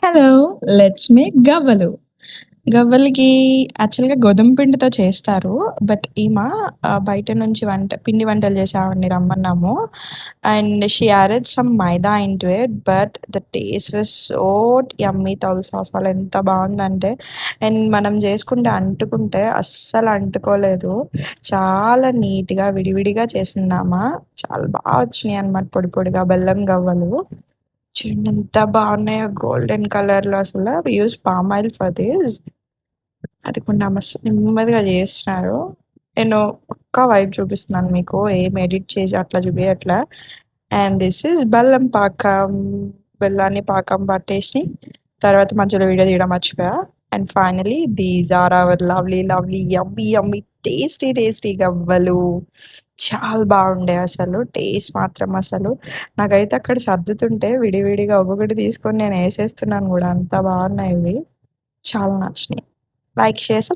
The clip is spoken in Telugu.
హలో! లెట్స్ మేక్ గవ్వలు. గవ్వలకి యాక్చువల్‌గా గోధుమ పిండితో చేస్తారు. బట్ బయట నుంచి పిండి వంటలు చేసే ఆవిడని రమ్మన్నాము. And she added some maida into it. But the taste was so yummy తెలుసా అసలెంత బావుందంటే, అండ్ మనం చేసుకుంటే అంటుకుంటే అస్సలు అంటుకోలేదు. చాలా నీట్‌గా విడివిడిగా చేసిందామ. చాలా వచ్చినియనమాట పొడి పొడిగా బెల్లం గవ్వలు. చూడండి ఎంత బాగున్నాయో గోల్డెన్ కలర్‌లో అసల. We use palm oil for this. అది కూడా మస్తు నెమ్మదిగా చేసినారు. నేను పక్కా వైబ్ చూపిస్తున్నాను మీకు. ఏం ఎడిట్ చేసి అట్లా చూపియట్లా. అండ్ దిస్ ఈజ్ బెల్లం పాకం. బెల్లాన్ని పాకం పట్టేసి తర్వాత మధ్యలో వీడియో తీయడం మర్చిపోయా. And finally these are our lovely, lovely, yummy, yummy, tasty, tasty గవ్వలు. చాలా బాగుండే అసలు. టేస్ట్ మాత్రం అసలు నాకైతే అక్కడ సర్దుతుంటే విడివిడిగా ఒక్కొక్కటి తీసుకొని నేను ఏసేస్తున్నాను గూడా. అంత బాగున్నాయి ఇవి. చాలా నచ్చినాయి. Like, share, subscribe.